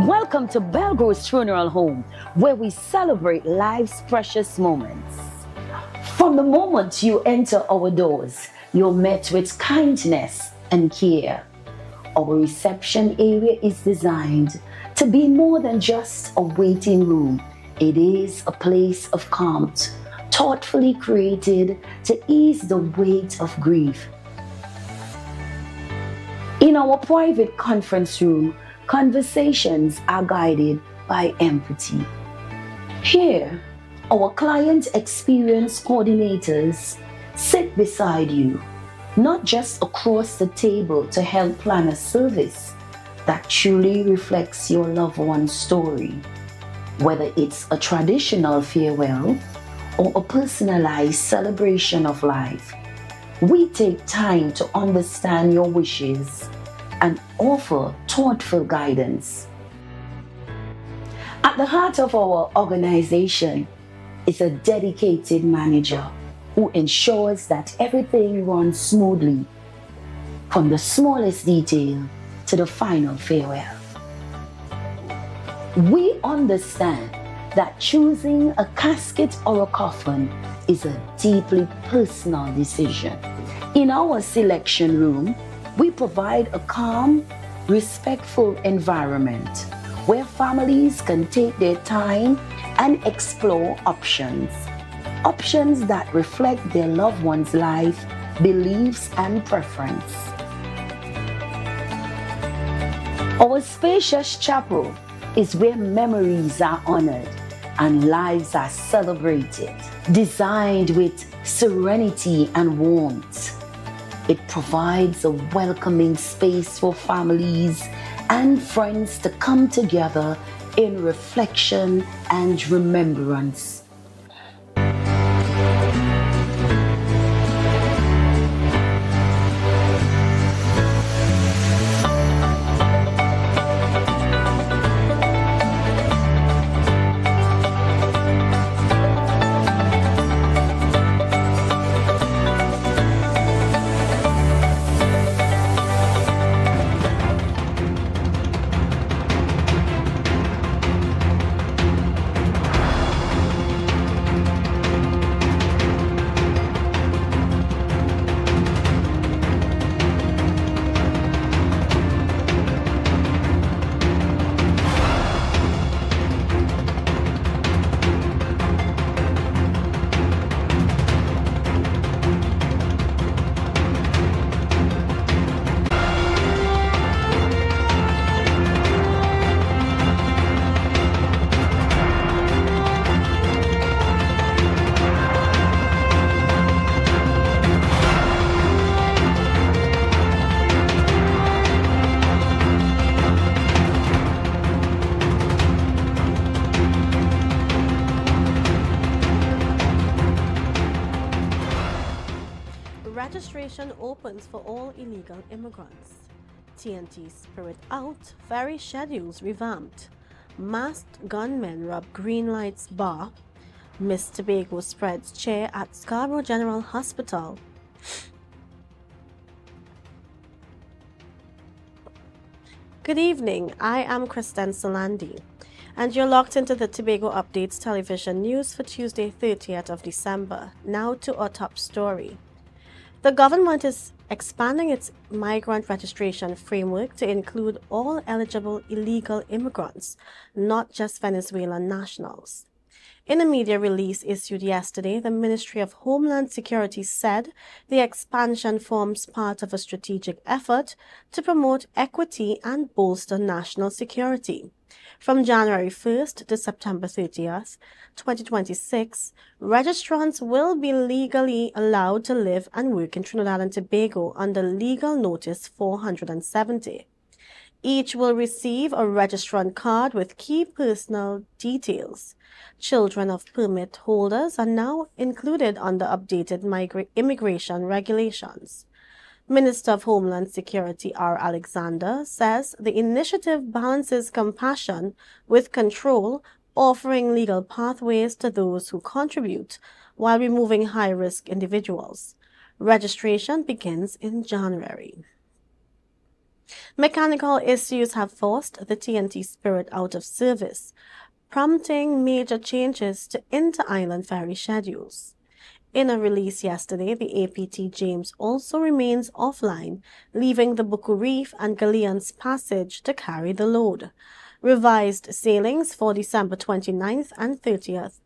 Welcome to Belgro's Funeral Home, where we celebrate life's precious moments. From the moment you enter our doors, you're met with kindness and care. Our reception area is designed to be more than just a waiting room. It is a place of calm, thoughtfully created to ease the weight of grief. In our private conference room, conversations are guided by empathy. Here, our client experience coordinators sit beside you, not just across the table to help plan a service that truly reflects your loved one's story. Whether it's a traditional farewell or a personalized celebration of life, we take time to understand your wishes and offer thoughtful guidance. At the heart of our organization is a dedicated manager who ensures that everything runs smoothly, from the smallest detail to the final farewell. We understand that choosing a casket or a coffin is a deeply personal decision. In our selection room, we provide a calm, respectful environment where families can take their time and explore options that reflect their loved one's life, beliefs, and preference. Our spacious chapel is where memories are honored and lives are celebrated. Designed with serenity and warmth, it provides a welcoming space for families and friends to come together in reflection and remembrance. Registration opens for all illegal immigrants. TNT Spirit out, ferry schedules revamped. Masked gunmen rob green lights bar. Miss Tobago spreads chair at Scarborough General Hospital. Good evening, I am Kristen Solandi, and you're locked into the Tobago Updates television news for Tuesday, 30th of December. Now to our top story. The government is expanding its migrant registration framework to include all eligible illegal immigrants, not just Venezuelan nationals. In a media release issued yesterday, the Ministry of Homeland Security said the expansion forms part of a strategic effort to promote equity and bolster national security. From January 1st to September 30th, 2026, registrants will be legally allowed to live and work in Trinidad and Tobago under Legal Notice 470. Each will receive a registrant card with key personal details. Children of permit holders are now included under updated immigration regulations. Minister of Homeland Security R. Alexander says the initiative balances compassion with control, offering legal pathways to those who contribute while removing high-risk individuals. Registration begins in January. Mechanical issues have forced the TNT Spirit out of service, prompting major changes to inter-island ferry schedules. In a release yesterday, the APT James also remains offline, leaving the Buku Reef and Galeon's Passage to carry the load. Revised sailings for December 29th and 30th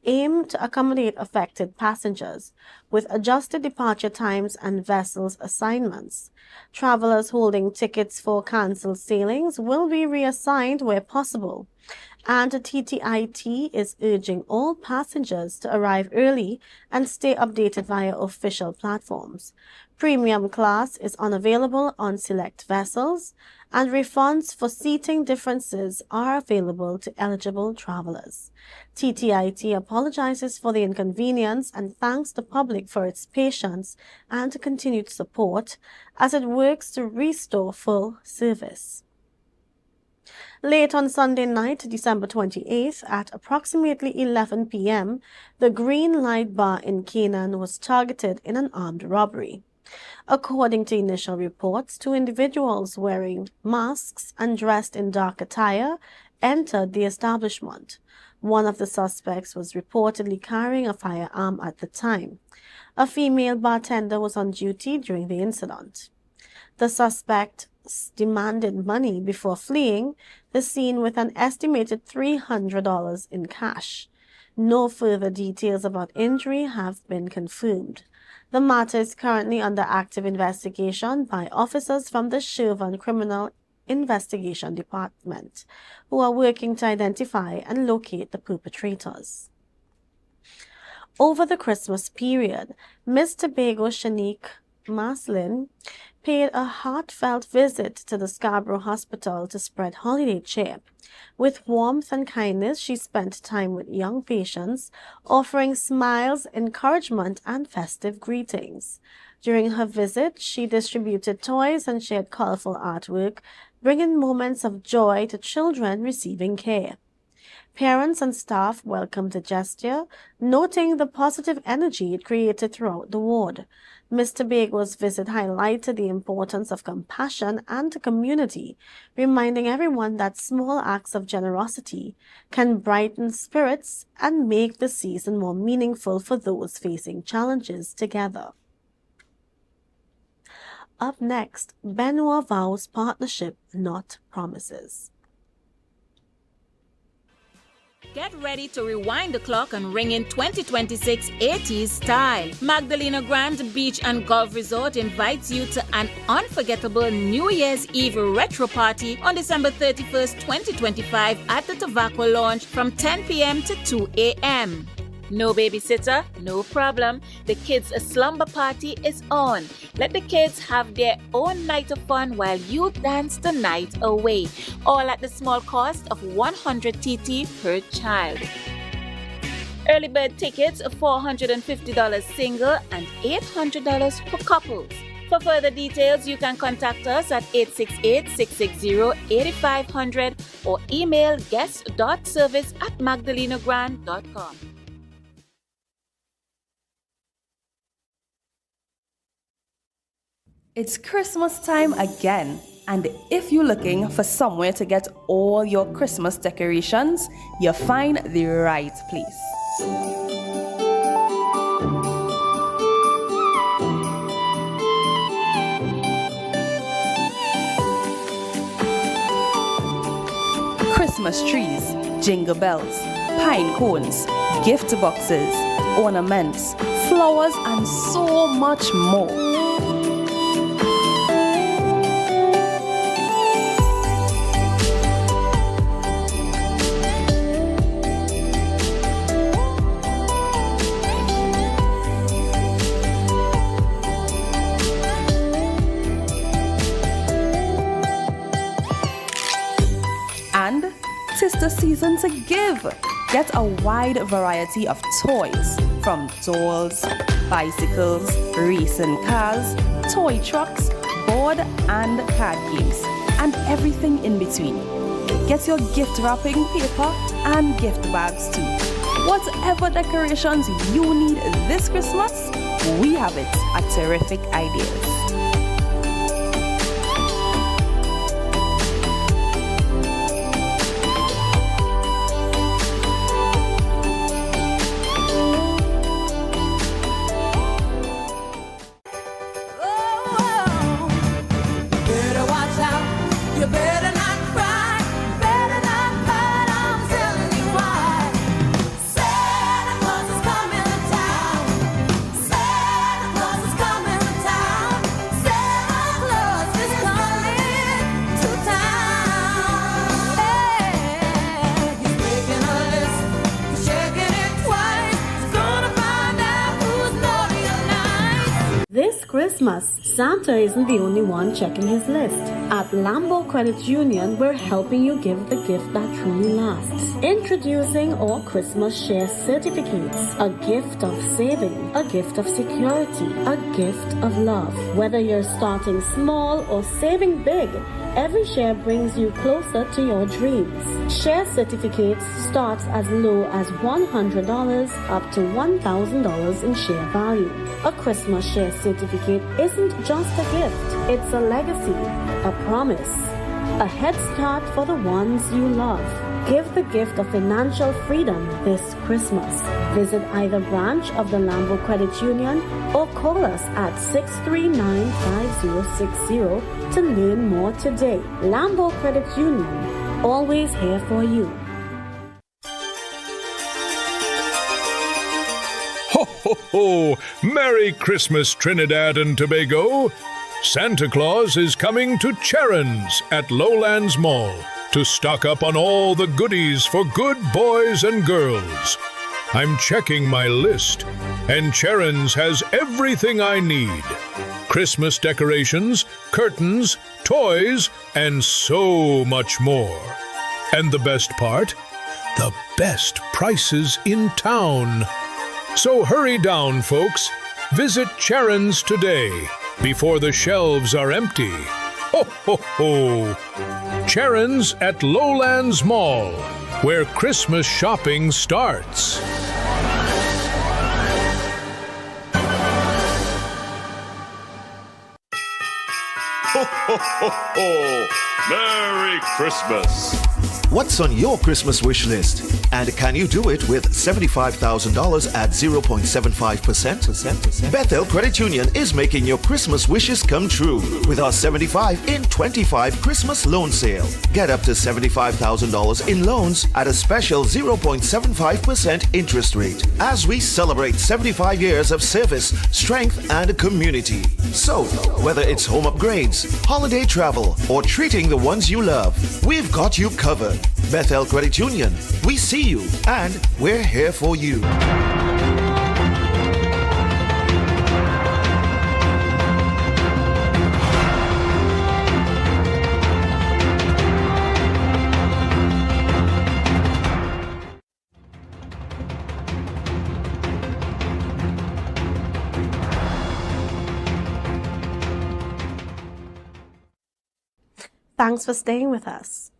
aim to accommodate affected passengers, with adjusted departure times and vessels assignments. Travelers holding tickets for cancelled sailings will be reassigned where possible, and TTIT is urging all passengers to arrive early and stay updated via official platforms. Premium class is unavailable on select vessels, and refunds for seating differences are available to eligible travelers. TTIT apologizes for the inconvenience and thanks the public for its patience and continued support as it works to restore full service. Late on Sunday night, December 28th, at approximately 11 p.m., the Green Light Bar in Canaan was targeted in an armed robbery. According to initial reports, 2 individuals wearing masks and dressed in dark attire entered the establishment. One of the suspects was reportedly carrying a firearm at the time. A female bartender was on duty during the incident. The suspect demanded money before fleeing the scene with an estimated $300 in cash. No further details about injury have been confirmed. The matter is currently under active investigation by officers from the Shervan Criminal Investigation Department, who are working to identify and locate the perpetrators. Over the Christmas period, Miss Tobago Shanique Maslin paid a heartfelt visit to the Scarborough Hospital to spread holiday cheer. With warmth and kindness, she spent time with young patients, offering smiles, encouragement, and festive greetings. During her visit, she distributed toys and shared colorful artwork, bringing moments of joy to children receiving care. Parents and staff welcomed the gesture, noting the positive energy it created throughout the ward. Ms. Tobago's visit highlighted the importance of compassion and community, reminding everyone that small acts of generosity can brighten spirits and make the season more meaningful for those facing challenges together. Up next, Benoit vows partnership, not promises. Get ready to rewind the clock and ring in 2026 80s style. Magdalena Grand Beach and Golf Resort invites you to an unforgettable New Year's Eve retro party on December 31st, 2025 at the Tobago Lounge from 10 p.m. to 2 a.m. No babysitter? No problem. The kids' slumber party is on. Let the kids have their own night of fun while you dance the night away. All at the small cost of 100 TT per child. Early bird tickets are $450 single and $800 for couples. For further details, you can contact us at 868-660-8500 or email guest.service@magdalenagrand.com. It's Christmas time again, and if you're looking for somewhere to get all your Christmas decorations, you'll find the right place. Christmas trees, jingle bells, pine cones, gift boxes, ornaments, flowers, and so much more. And 'tis the season to give. Get a wide variety of toys, from dolls, bicycles, racing cars, toy trucks, board and card games, and everything in between. Get your gift wrapping paper and gift bags too. Whatever decorations you need this Christmas, we have it at Terrific Ideas. Christmas, Santa isn't the only one checking his list. At Lambo Credit Union, we're helping you give the gift that truly lasts. Introducing our Christmas Share Certificates. A gift of saving, a gift of security, a gift of love. Whether you're starting small or saving big, every share brings you closer to your dreams. Share certificates start as low as $100 up to $1,000 in share value. A Christmas share certificate isn't just a gift, it's a legacy, a promise, a head start for the ones you love. Give the gift of financial freedom this Christmas. Visit either branch of the Lambo Credit Union or call us at 639-5060 to learn more today. Lambo Credit Union, always here for you. Ho, ho, ho! Merry Christmas, Trinidad and Tobago! Santa Claus is coming to Charon's at Lowlands Mall to stock up on all the goodies for good boys and girls. I'm checking my list, and Charon's has everything I need. Christmas decorations, curtains, toys, and so much more. And the best part? The best prices in town. So hurry down, folks. Visit Charon's today, before the shelves are empty. Ho, ho, ho! Charon's at Lowlands Mall, where Christmas shopping starts. Ho, ho, ho, ho! Merry Christmas! What's on your Christmas wish list? And can you do it with $75,000 at 0.75%? Bethel Credit Union is making your Christmas wishes come true with our 75 in 25 Christmas loan sale. Get up to $75,000 in loans at a special 0.75% interest rate as we celebrate 75 years of service, strength, and community. So, whether it's home upgrades, holiday travel, or treating the ones you love, we've got you covered. Bethel Credit Union, we see you and we're here for you. Thanks for staying with us.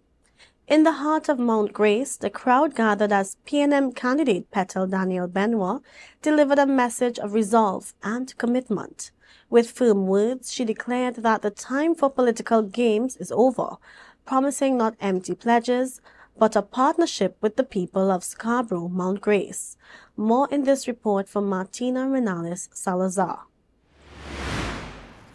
In the heart of Mount Grace, the crowd gathered as PNM candidate Petal Daniel Benoit delivered a message of resolve and commitment. With firm words, she declared that the time for political games is over, promising not empty pledges, but a partnership with the people of Scarborough, Mount Grace. More in this report from Martina Renales Salazar.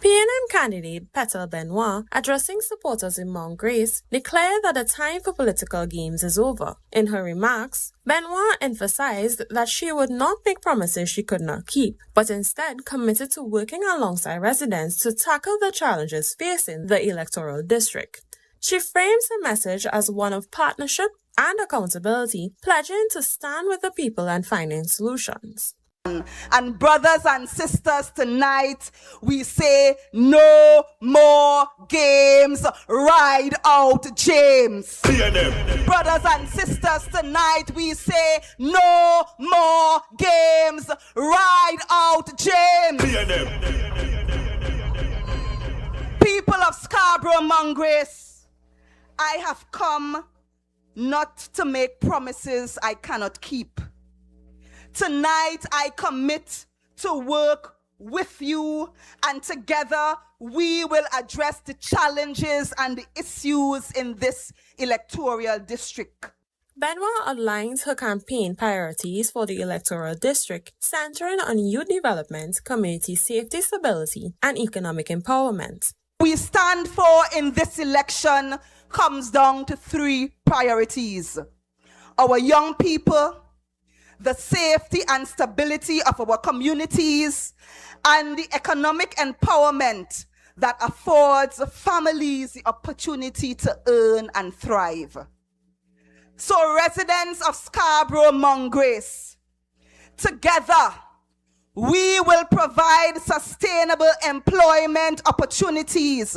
PNM candidate Petal Benoit, addressing supporters in Mount Grace, declared that the time for political games is over. In her remarks, Benoit emphasized that she would not make promises she could not keep, but instead committed to working alongside residents to tackle the challenges facing the electoral district. She frames her message as one of partnership and accountability, pledging to stand with the people and finding solutions. And brothers and sisters, tonight we say no more games, ride out James. PNM. Brothers and sisters, tonight we say no more games, ride out James. PNM. People of Scarborough, Mount Grace, I have come not to make promises I cannot keep. Tonight, I commit to work with you, and together we will address the challenges and the issues in this electoral district. Benoit outlines her campaign priorities for the electoral district, centering on youth development, community safety, stability, and economic empowerment. We stand for in this election comes down to three priorities: our young people, the safety and stability of our communities, and the economic empowerment that affords families the opportunity to earn and thrive. So residents of Scarborough, Mount Grace, together We will provide sustainable employment opportunities.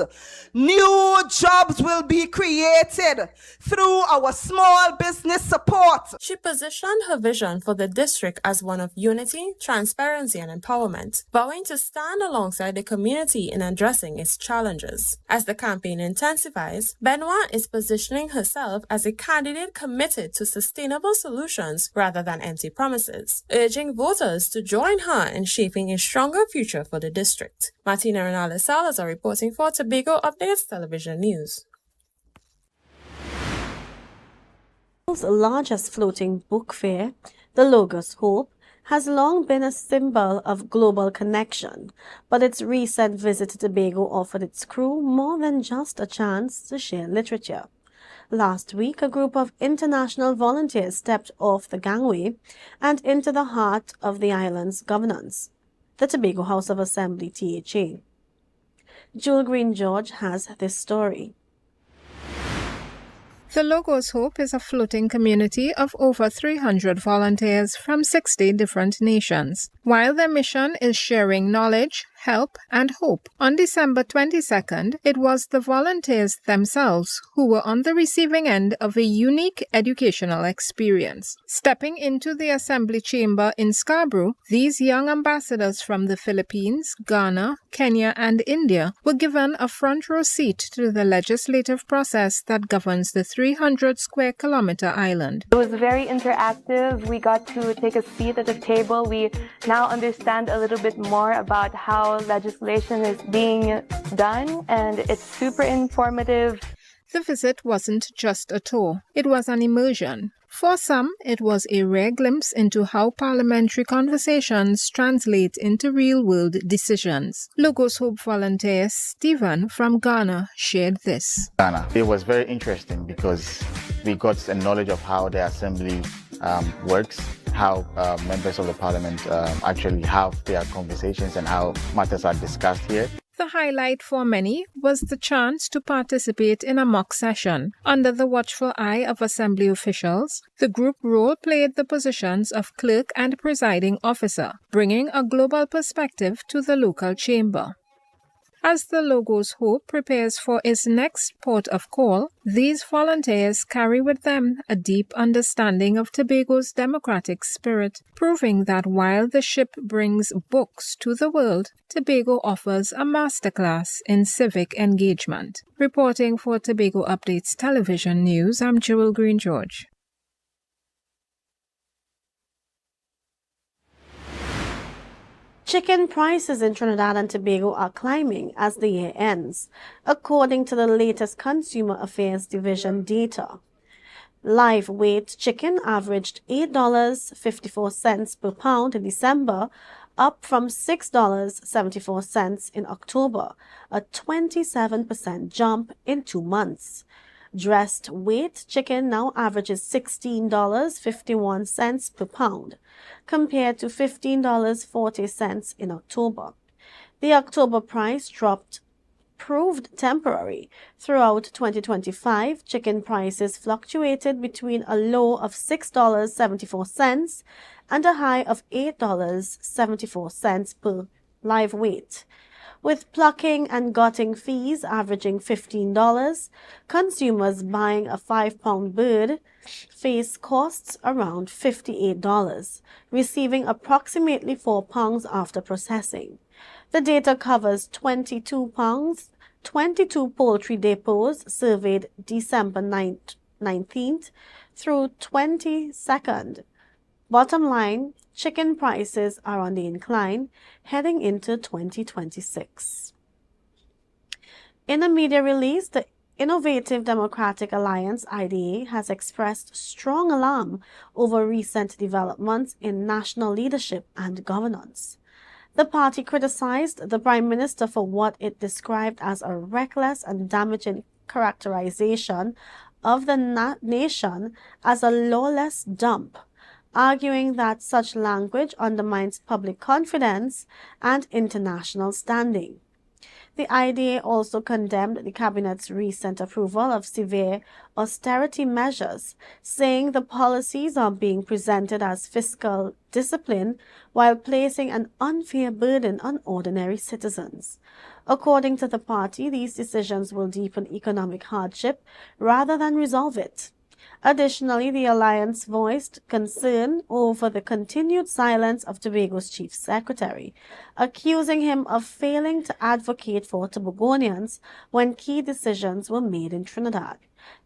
New jobs will be created through our small business support. She positioned her vision for the district as one of unity, transparency, and empowerment, vowing to stand alongside the community in addressing its challenges. As the campaign intensifies, Benoit is positioning herself as a candidate committed to sustainable solutions rather than empty promises, urging voters to join her in shaping a stronger future for the district. Martina Renales-Salazar reporting for Tobago Updates Television News. The world's largest floating book fair, the Logos Hope, has long been a symbol of global connection, but its recent visit to Tobago offered its crew more than just a chance to share literature. Last week, a group of international volunteers stepped off the gangway and into the heart of the island's governance, the Tobago House of Assembly, THA. Jewel Green George has this story. The Logos Hope is a floating community of over 300 volunteers from 60 different nations. While their mission is sharing knowledge, help, and hope, on December 22nd, it was the volunteers themselves who were on the receiving end of a unique educational experience. Stepping into the Assembly Chamber in Scarborough, these young ambassadors from the Philippines, Ghana, Kenya, and India were given a front row seat to the legislative process that governs the 300 square kilometer island. It was very interactive. We got to take a seat at the table. We now understand a little bit more about how legislation is being done, and it's super informative. The visit wasn't just a tour, it was an immersion. For some, it was a rare glimpse into how parliamentary conversations translate into real-world decisions. Logos Hope volunteer Stephen from Ghana shared this. Ghana. It was very interesting because we got a knowledge of how the assembly works, how members of the parliament actually have their conversations and how matters are discussed here. The highlight for many was the chance to participate in a mock session. Under the watchful eye of assembly officials, the group role-played the positions of clerk and presiding officer, bringing a global perspective to the local chamber. As the Logos Hope prepares for its next port of call, these volunteers carry with them a deep understanding of Tobago's democratic spirit, proving that while the ship brings books to the world, Tobago offers a masterclass in civic engagement. Reporting for Tobago Updates Television News, I'm Jewel Green George. Chicken prices in Trinidad and Tobago are climbing as the year ends, according to the latest Consumer Affairs Division data. Live weight chicken averaged $8.54 per pound in December, up from $6.74 in October, a 27% jump in 2 months. Dressed weight chicken now averages $16.51 per pound, compared to $15.40 in October. The October price drop proved temporary. Throughout 2025, chicken prices fluctuated between a low of $6.74 and a high of $8.74 per live weight. With plucking and gutting fees averaging $15, consumers buying a 5-pound bird face costs around $58, receiving approximately 4 pounds after processing. The data covers 22 poultry depots surveyed December 19th through 22nd. Bottom line, chicken prices are on the incline heading into 2026. In a media release, the Innovative Democratic Alliance IDA has expressed strong alarm over recent developments in national leadership and governance. The party criticized the Prime Minister for what it described as a reckless and damaging characterization of the nation as a lawless dump, arguing that such language undermines public confidence and international standing. The IDA also condemned the Cabinet's recent approval of severe austerity measures, saying the policies are being presented as fiscal discipline while placing an unfair burden on ordinary citizens. According to the party, these decisions will deepen economic hardship rather than resolve it. Additionally, the alliance voiced concern over the continued silence of Tobago's chief secretary, accusing him of failing to advocate for Tobagonians when key decisions were made in Trinidad.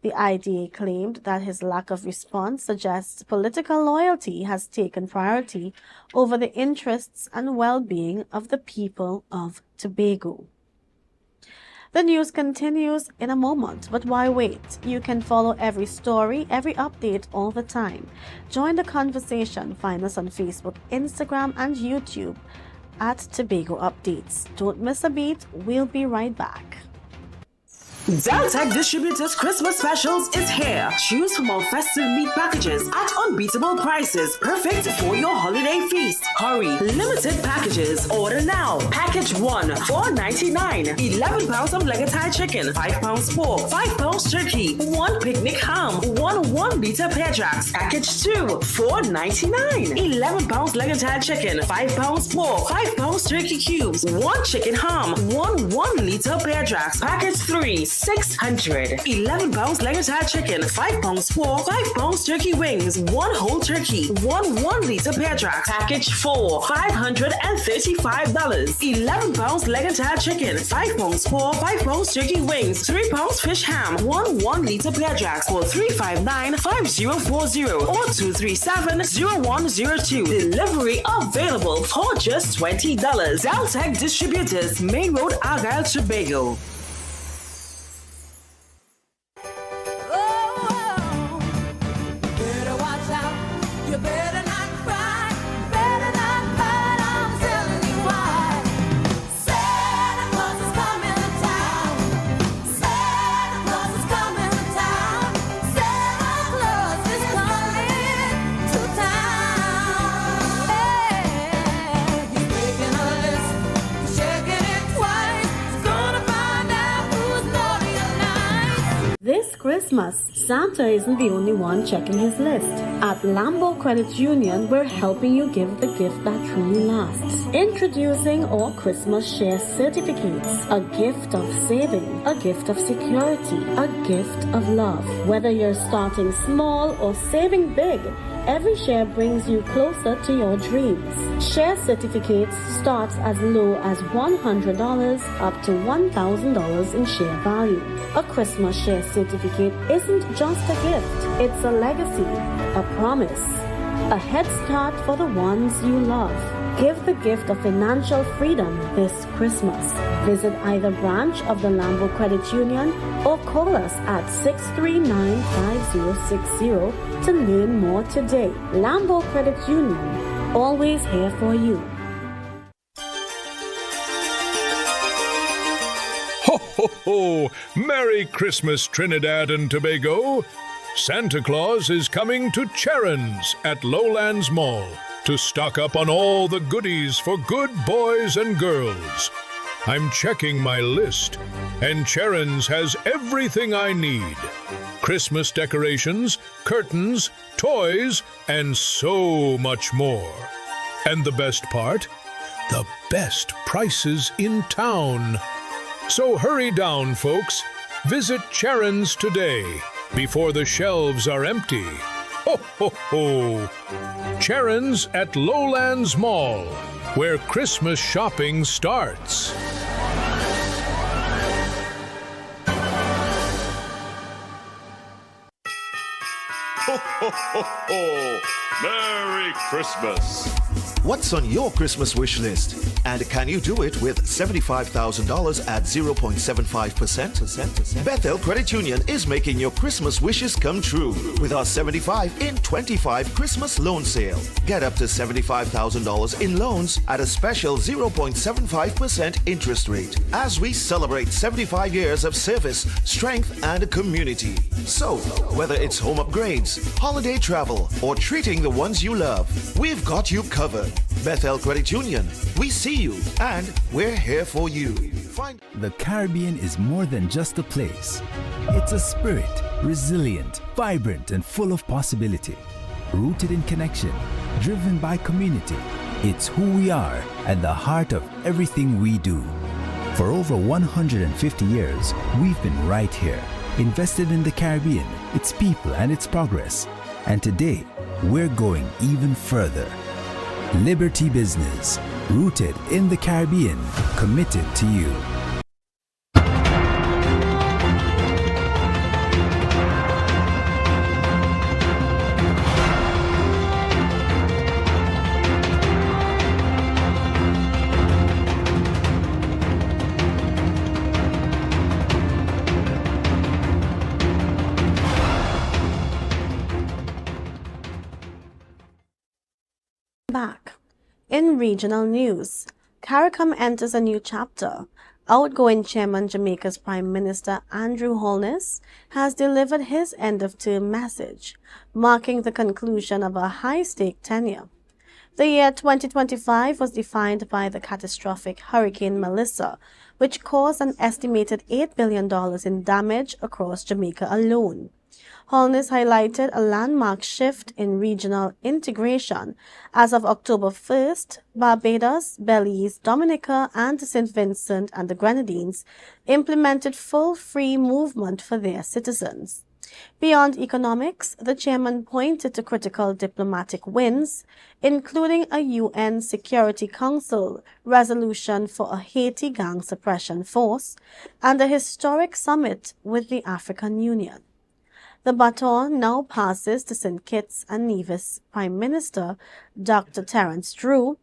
The IDA claimed that his lack of response suggests political loyalty has taken priority over the interests and well-being of the people of Tobago. The news continues in a moment, but why wait? You can follow every story, every update all the time. Join the conversation. Find us on Facebook, Instagram, and YouTube at Tobago Updates. Don't miss a beat. We'll be right back. Deltec Distributors Christmas Specials is here. Choose from our festive meat packages at unbeatable prices, perfect for your holiday feast. Hurry! Limited packages. Order now. Package 1, $4.99. 11 pounds of leg of Thai chicken, 5 pounds pork, 5 pounds turkey, 1 picnic ham, 1 pear jacks. Package 2, $4.99. 11 pounds leg of Thai chicken, 5 pounds pork, 5 pounds turkey cubes, 1 chicken ham, 1 pear jacks. Package 3, $600. 11 pounds leg of Thai chicken, 5 pounds pork, 5 pounds turkey wings, 1 whole turkey, 1 pear jack. Package 4, $535. 11 pounds leg of Thai chicken, 5 pounds pork, 5 pounds turkey wings, 3 pounds fish ham, 1 pear jacks for $359-5040 or $237-0102. Delivery available for just $20. Deltec Distributors, Main Road, Argyle, Tobago. This Christmas, Santa isn't the only one checking his list. At Lambo Credit Union, we're helping you give the gift that truly lasts. Introducing our Christmas Share Certificates. A gift of saving, a gift of security, a gift of love. Whether you're starting small or saving big, every share brings you closer to your dreams. Share certificates starts as low as $100 up to $1,000 in share value. A Christmas share certificate isn't just a gift, it's a legacy, a promise, a head start for the ones you love. Give the gift of financial freedom this Christmas. Visit either branch of the Lambo Credit Union or call us at 639-5060 to learn more today. Lambo Credit Union, always here for you. Ho, ho, ho! Merry Christmas, Trinidad and Tobago! Santa Claus is coming to Charon's at Lowlands Mall to stock up on all the goodies for good boys and girls. I'm checking my list, and Charon's has everything I need. Christmas decorations, curtains, toys, and so much more. And the best part? The best prices in town. So hurry down, folks. Visit Charon's today, before the shelves are empty. Ho, ho, ho! Charon's at Lowlands Mall, where Christmas shopping starts. Ho, ho, ho, ho! Merry Christmas! What's on your Christmas wish list? And can you do it with $75,000 at 0.75%? Bethel Credit Union is making your Christmas wishes come true with our 75 in 25 Christmas loan sale. Get up to $75,000 in loans at a special 0.75% interest rate as we celebrate 75 years of service, strength, and community. So, whether it's home upgrades, holiday travel, or treating the ones you love, we've got you covered. good. Bethel Credit Union, we see you and we're here for you. The Caribbean is more than just a place. It's a spirit, resilient, vibrant, and full of possibility. Rooted in connection, driven by community. It's who we are at the heart of everything we do. For over 150 years, we've been right here, invested in the Caribbean, its people, and its progress. And today, we're going even further. Liberty Business, rooted in the Caribbean, committed to you. Back. In regional news, CARICOM enters a new chapter. Outgoing Chairman Jamaica's Prime Minister Andrew Holness has delivered his end-of-term message, marking the conclusion of a high-stake tenure. The year 2025 was defined by the catastrophic Hurricane Melissa, which caused an estimated $8 billion in damage across Jamaica alone. Holness highlighted a landmark shift in regional integration. As of October 1st, Barbados, Belize, Dominica, and St. Vincent and the Grenadines implemented full free movement for their citizens. Beyond economics, the chairman pointed to critical diplomatic wins, including a UN Security Council resolution for a Haiti gang suppression force and a historic summit with the African Union. The baton now passes to St. Kitts and Nevis Prime Minister Dr. Terence Drew,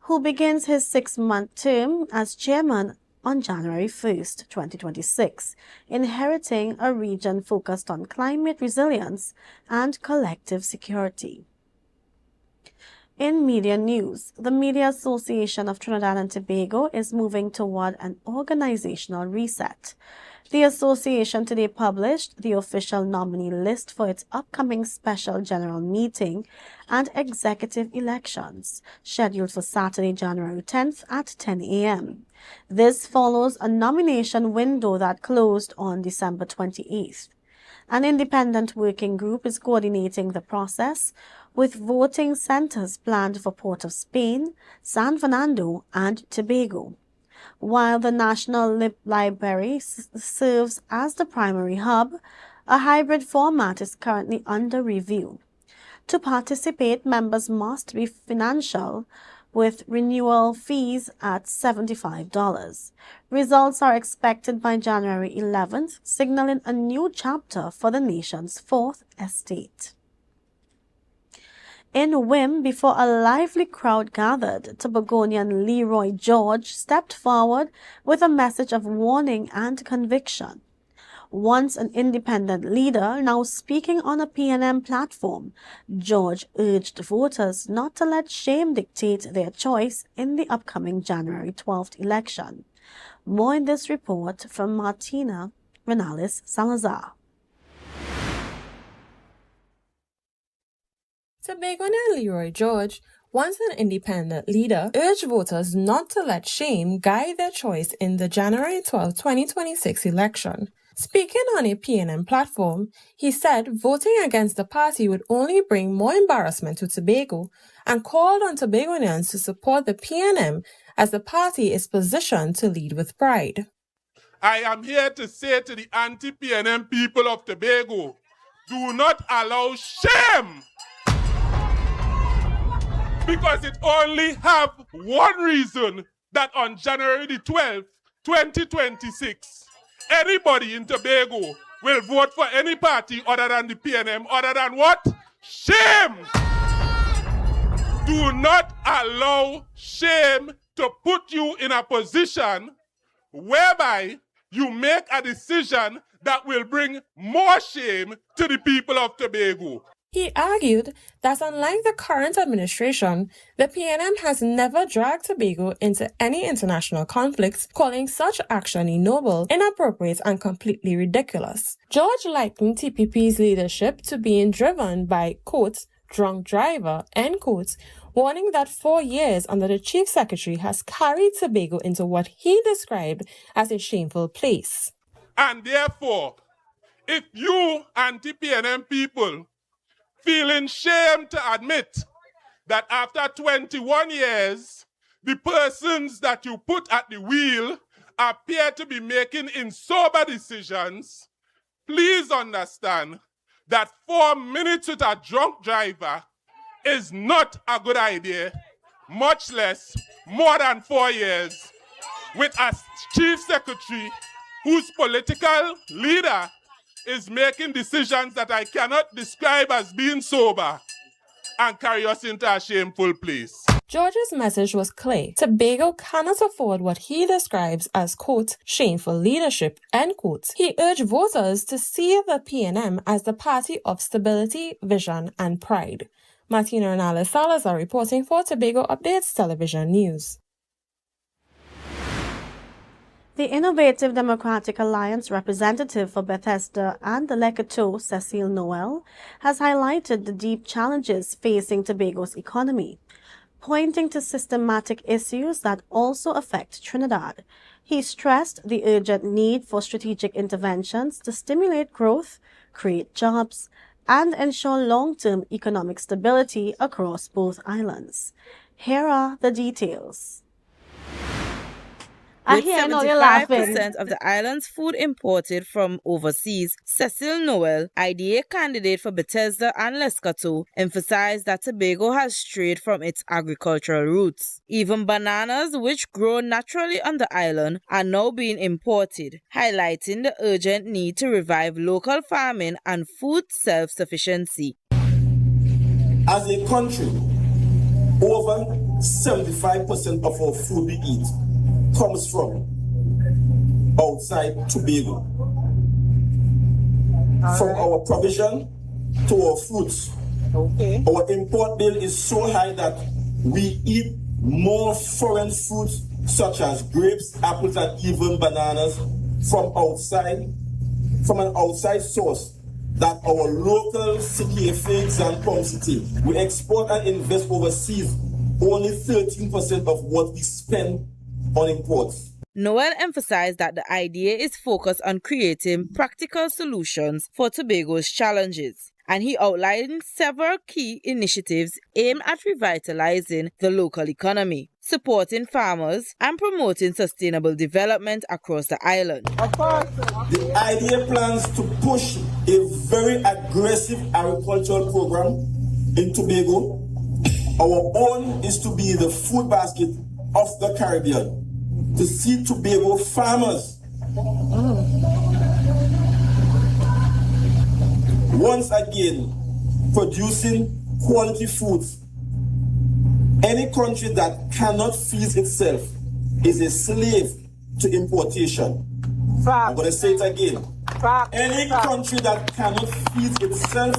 who begins his 6-month term as chairman on January 1st, 2026, inheriting a region focused on climate resilience and collective security. In media news, the Media Association of Trinidad and Tobago is moving toward an organizational reset. The association today published the official nominee list for its upcoming special general meeting and executive elections, scheduled for Saturday, January 10th at 10 a.m. This follows a nomination window that closed on December 28th. An independent working group is coordinating the process, with voting centers planned for Port of Spain, San Fernando, and Tobago. While the National Library serves as the primary hub, a hybrid format is currently under review. To participate, members must be financial, with renewal fees at $75. Results are expected by January 11th, signaling a new chapter for the nation's fourth estate. In Wim, before a lively crowd gathered, Tobagonian Leroy George stepped forward with a message of warning and conviction. Once an independent leader, now speaking on a PNM platform, George urged voters not to let shame dictate their choice in the upcoming January 12th election. More in this report from Martina Renales Salazar. Tobagonian Leroy George, once an independent leader, urged voters not to let shame guide their choice in the January 12, 2026 election. Speaking on a PNM platform, he said voting against the party would only bring more embarrassment to Tobago and called on Tobagonians to support the PNM as the party is positioned to lead with pride. I am here to say to the anti-PNM people of Tobago, do not allow shame, because it only have one reason, that on January the 12th, 2026, anybody in Tobago will vote for any party other than the PNM, other than what? Shame! Do not allow shame to put you in a position whereby you make a decision that will bring more shame to the people of Tobago. He argued that unlike the current administration, the PNM has never dragged Tobago into any international conflicts, calling such action ignoble, inappropriate, and completely ridiculous. George likened TPP's leadership to being driven by, quote, drunk driver, end quote, warning that 4 years under the Chief Secretary has carried Tobago into what he described as a shameful place. And therefore, if you anti-PNM people feeling shame to admit that after 21 years, the persons that you put at the wheel appear to be making sober decisions, please understand that 4 minutes with a drunk driver is not a good idea, much less more than 4 years with a chief secretary whose political leader is making decisions that I cannot describe as being sober and carry us into a shameful place. George's message was clear. Tobago cannot afford what he describes as, quote, shameful leadership, end quote. He urged voters to see the PNM as the party of stability, vision, and pride. Martina Renales Salazar reporting for Tobago Updates Television News. The Innovative Democratic Alliance representative for Bethesda and the Leketo, Cecile Noel, has highlighted the deep challenges facing Tobago's economy, pointing to systematic issues that also affect Trinidad. He stressed the urgent need for strategic interventions to stimulate growth, create jobs, and ensure long-term economic stability across both islands. Here are the details. With 75% of the island's food imported from overseas, Cecile Noel, IDA candidate for Bethesda and Leketo, emphasized that Tobago has strayed from its agricultural roots. Even bananas, which grow naturally on the island, are now being imported, highlighting the urgent need to revive local farming and food self-sufficiency. As a country, over 75% of our food we eat comes from outside Tobago. From our provision to our fruits. Our import bill is so high that we eat more foreign fruits such as grapes, apples, and even bananas from an outside source that our local CK figs and plum city. We export and invest overseas only 13% of what we spend on imports. Noel emphasized that the idea is focused on creating practical solutions for Tobago's challenges, and he outlined several key initiatives aimed at revitalizing the local economy, supporting farmers, and promoting sustainable development across the island. The idea plans to push a very aggressive agricultural program in Tobago. Our own is to be the food basket of the Caribbean, to see Tobago farmers once again producing quality foods. Any country that cannot feed itself is a slave to importation. I'm going to say it again. Any country that cannot feed itself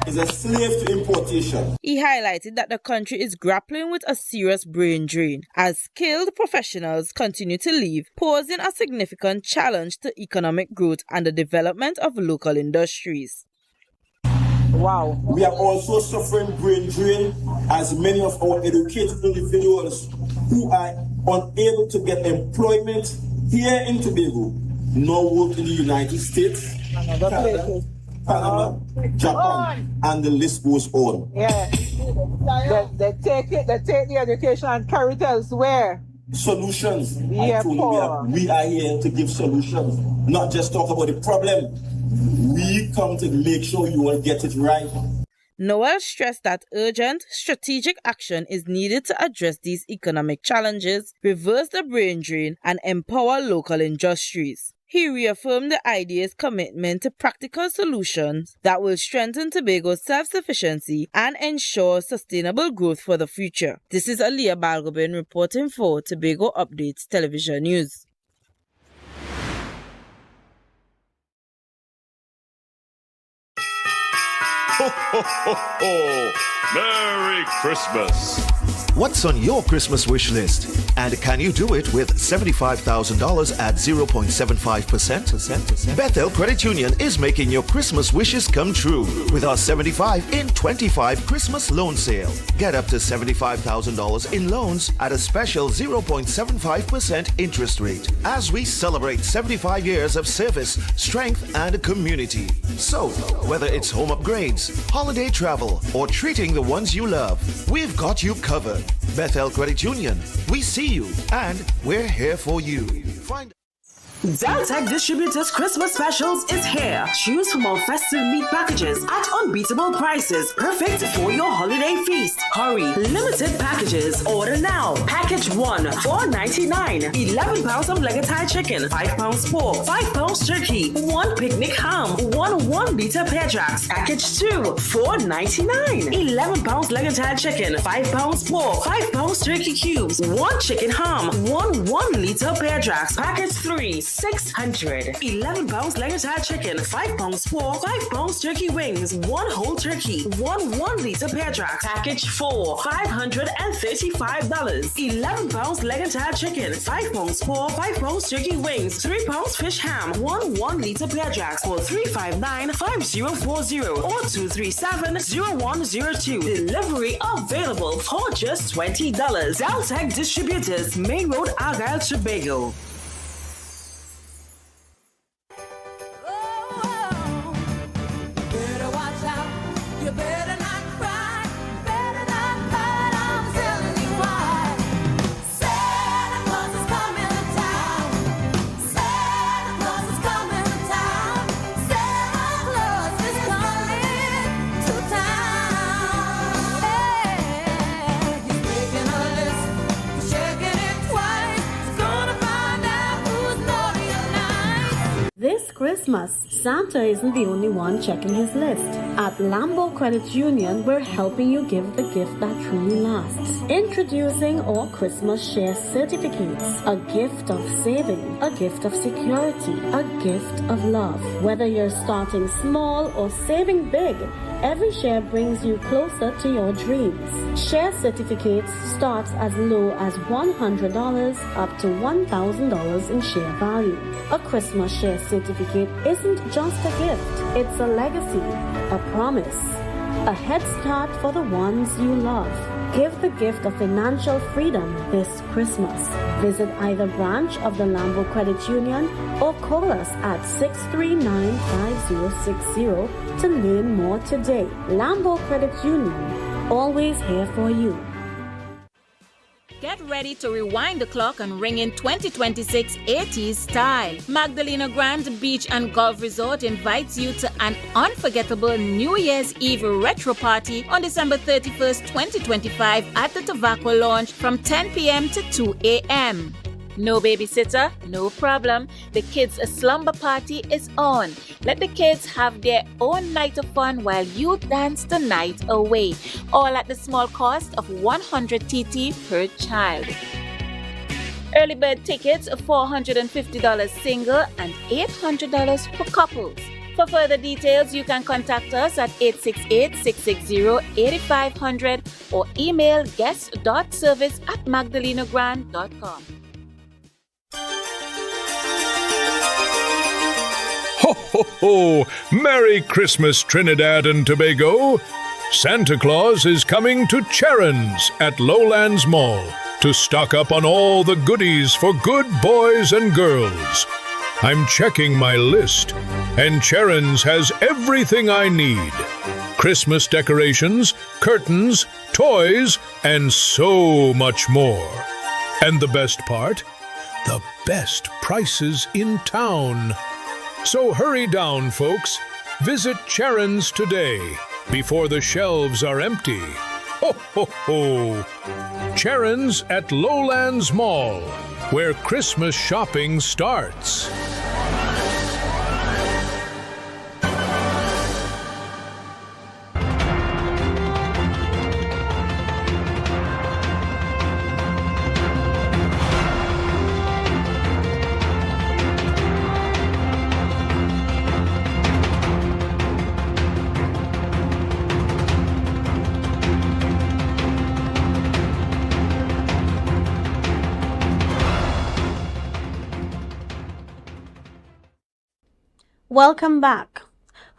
is a slave to importation. He highlighted that the country is grappling with a serious brain drain as skilled professionals continue to leave, posing a significant challenge to economic growth and the development of local industries. Wow. We are also suffering brain drain as many of our educated individuals who are unable to get employment here in Tobago now work in the United States, Canada, Panama, Japan, and the list goes on. Yeah. They take the education and carry it elsewhere. Solutions. Yeah, I told you we are here to give solutions, not just talk about the problem. We come to make sure you will get it right. Noel stressed that urgent, strategic action is needed to address these economic challenges, reverse the brain drain, and empower local industries. He reaffirmed the IDA's commitment to practical solutions that will strengthen Tobago's self-sufficiency and ensure sustainable growth for the future. This is Aliyah Balgobin reporting for Tobago Updates Television News. Ho, ho, ho, ho! Merry Christmas! What's on your Christmas wish list? And can you do it with $75,000 at 0.75%? Bethel Credit Union is making your Christmas wishes come true with our 75 in 25 Christmas loan sale. Get up to $75,000 in loans at a special 0.75% interest rate as we celebrate 75 years of service, strength, and community. So, whether it's home upgrades, holiday travel, or treating the ones you love, we've got you covered. Bethel Credit Union, we see you and we're here for you. Find Deltec Distributors Christmas Specials is here. Choose from our festive meat packages at unbeatable prices, perfect for your holiday feast. Hurry, limited packages. Order now. Package 1, $4.99. 11 pounds of leg and thigh chicken, 5 pounds pork, 5 pounds turkey, 1 picnic ham, 1-liter pear jacks. Package 2, $4.99. 11 pounds leg and thigh chicken, 5 pounds pork, 5 pounds turkey cubes, 1 chicken ham, 1-liter pear jacks. Package 3, $600. 11 pounds leg and thigh chicken, 5 pounds pork, 5 pounds turkey wings, 1 whole turkey, 1-liter pear jack. Package 4, $535. 11 pounds leg and thigh chicken, 5 pounds pork, 5 pounds turkey wings, 3 pounds fish ham, 1-liter pear jacks for $359-5040 or $237-0102. Delivery available for just $20. Deltec Distributors, Main Road, Argyle, Tobago. This Christmas, Santa isn't the only one checking his list. At Lambo Credit Union, we're helping you give the gift that truly lasts. Introducing our Christmas Share Certificates. A gift of saving, a gift of security, a gift of love. Whether you're starting small or saving big, every share brings you closer to your dreams. Share certificates starts as low as $100 up to $1,000 in share value. A Christmas share certificate isn't just a gift, it's a legacy, a promise, a head start for the ones you love. Give the gift of financial freedom this Christmas. Visit either branch of the Lambo Credit Union or call us at 639-5060 to learn more today. Lambo Credit Union, always here for you. Get ready to rewind the clock and ring in 2026 80s style. Magdalena Grand Beach and Golf Resort invites you to an unforgettable New Year's Eve retro party on December 31st, 2025 at the Tobago Lounge from 10 p.m. to 2 a.m. No babysitter? No problem. The kids' slumber party is on. Let the kids have their own night of fun while you dance the night away. All at the small cost of 100 TT per child. Early bird tickets are $450 single and $800 for couples. For further details, you can contact us at 868-660-8500 or email guest.service@magdalenagrand.com. Ho, ho, ho! Merry Christmas, Trinidad and Tobago! Santa Claus is coming to Charon's at Lowlands Mall to stock up on all the goodies for good boys and girls. I'm checking my list, and Charon's has everything I need. Christmas decorations, curtains, toys, and so much more. And the best part? The best prices in town. So hurry down, folks. Visit Charon's today before the shelves are empty. Ho, ho, ho! Charon's at Lowlands Mall, where Christmas shopping starts. Welcome back.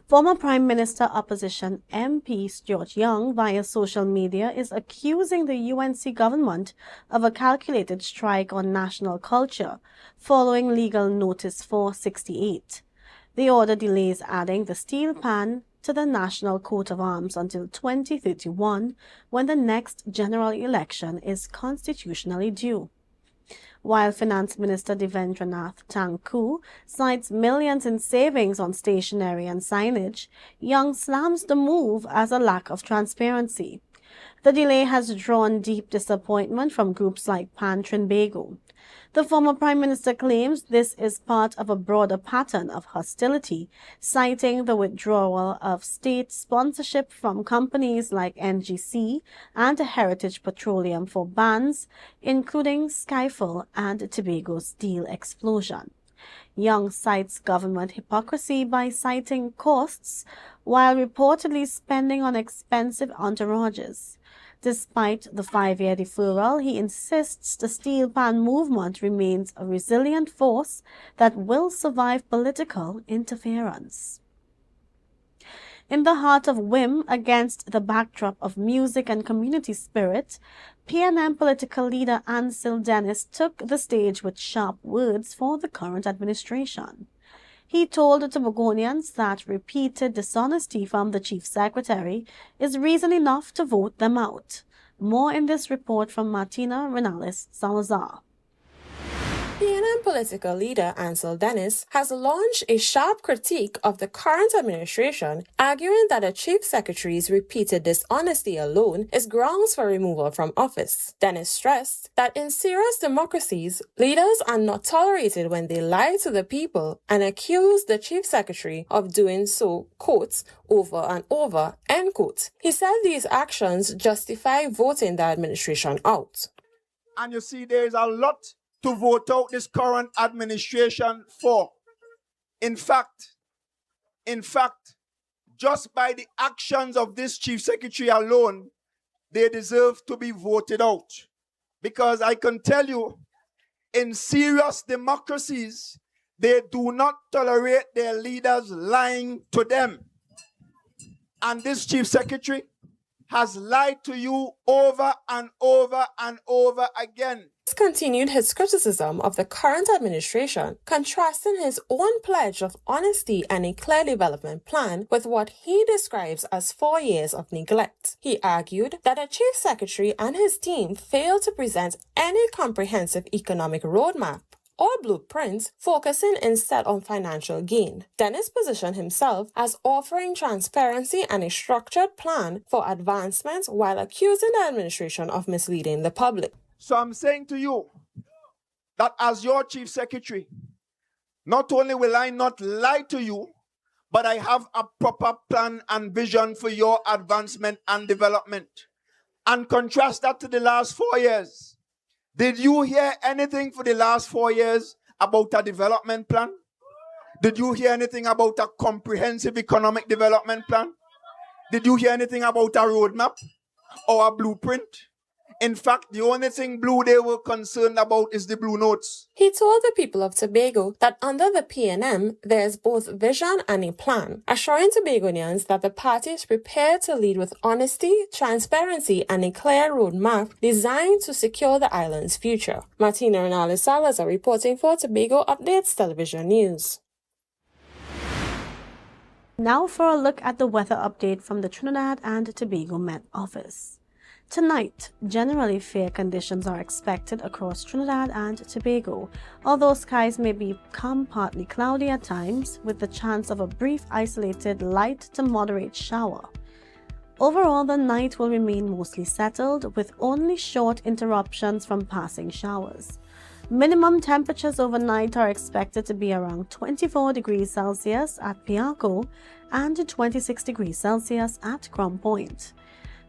Former Prime Minister opposition MP Stuart Young via social media is accusing the UNC government of a calculated strike on national culture following Legal Notice 468. The order delays adding the steel pan to the National Coat of Arms until 2031, when the next general election is constitutionally due. While Finance Minister Devendranath Thakur cites millions in savings on stationery and signage, Young slams the move as a lack of transparency. The delay has drawn deep disappointment from groups like Tobago. The former Prime Minister claims this is part of a broader pattern of hostility, citing the withdrawal of state sponsorship from companies like NGC and Heritage Petroleum for bans, including Skyfall and Tobago's steel explosion. Young cites government hypocrisy by citing costs while reportedly spending on expensive entourages. Despite the 5-year deferral, he insists the steel pan movement remains a resilient force that will survive political interference. In the heart of WIM, against the backdrop of music and community spirit, PNM political leader Ansel Dennis took the stage with sharp words for the current administration. He told the Tobagonians that repeated dishonesty from the Chief Secretary is reason enough to vote them out. More in this report from Martina Renales Salazar. PNM political leader Ansel Dennis has launched a sharp critique of the current administration, arguing that the Chief Secretary's repeated dishonesty alone is grounds for removal from office. Dennis stressed that in serious democracies, leaders are not tolerated when they lie to the people, and accused the Chief Secretary of doing so, quotes, over and over, end quote. He said these actions justify voting the administration out. And you see, there is a lot to vote out this current administration for. In fact, just by the actions of this Chief Secretary alone, they deserve to be voted out. Because I can tell you, in serious democracies, they do not tolerate their leaders lying to them. And this Chief Secretary has lied to you over and over and over again. Continued his criticism of the current administration, contrasting his own pledge of honesty and a clear development plan with what he describes as 4 years of neglect. He argued that the Chief Secretary and his team failed to present any comprehensive economic roadmap or blueprints, focusing instead on financial gain. Dennis positioned himself as offering transparency and a structured plan for advancement while accusing the administration of misleading the public. So I'm saying to you that as your Chief Secretary, not only will I not lie to you, but I have a proper plan and vision for your advancement and development. And contrast that to the last 4 years. Did you hear anything for the last 4 years about a development plan? Did you hear anything about a comprehensive economic development plan? Did you hear anything about a roadmap or a blueprint? In fact, the only thing blue they were concerned about is the blue notes. He told the people of Tobago that under the PNM, there is both vision and a plan, assuring Tobagonians that the party is prepared to lead with honesty, transparency, and a clear roadmap designed to secure the island's future. Martina Renales Salazar reporting for Tobago Updates Television News. Now for a look at the weather update from the Trinidad and Tobago Met Office. Tonight, generally fair conditions are expected across Trinidad and Tobago, although skies may become partly cloudy at times with the chance of a brief isolated light to moderate shower. Overall, the night will remain mostly settled with only short interruptions from passing showers. Minimum temperatures overnight are expected to be around 24 degrees Celsius at Piarco and 26 degrees Celsius at Crown Point.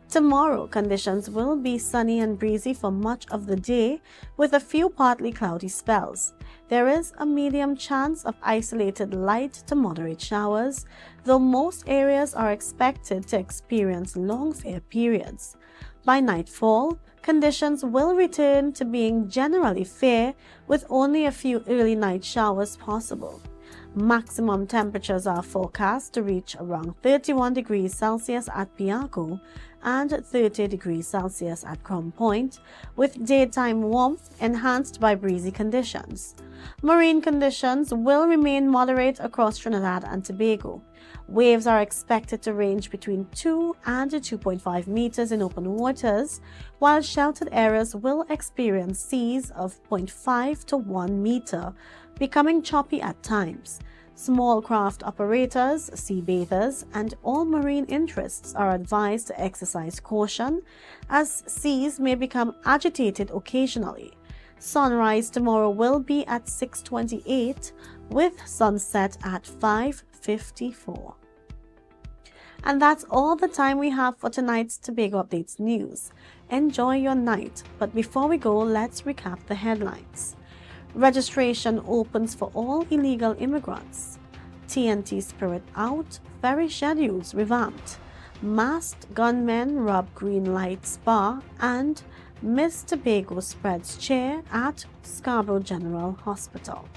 Tomorrow, conditions will be sunny and breezy for much of the day with a few partly cloudy spells. There is a medium chance of isolated light to moderate showers, though most areas are expected to experience long fair periods. By nightfall, conditions will return to being generally fair with only a few early night showers possible. Maximum temperatures are forecast to reach around 31 degrees Celsius at Piaco and 30 degrees Celsius at Crown Point, with daytime warmth enhanced by breezy conditions. Marine conditions will remain moderate across Trinidad and Tobago. Waves are expected to range between 2 and 2.5 meters in open waters, while sheltered areas will experience seas of 0.5 to 1 meter, becoming choppy at times. Small craft operators, sea bathers, and all marine interests are advised to exercise caution, as seas may become agitated occasionally. Sunrise tomorrow will be at 6:28, with sunset at 5:54. And that's all the time we have for tonight's Tobago Updates news. Enjoy your night, but before we go, let's recap the headlines. Registration opens for all illegal immigrants. TNT spirit out, ferry schedules revamped. Masked gunmen rob green light spa, and Miss Tobago spreads chair at Scarborough General Hospital.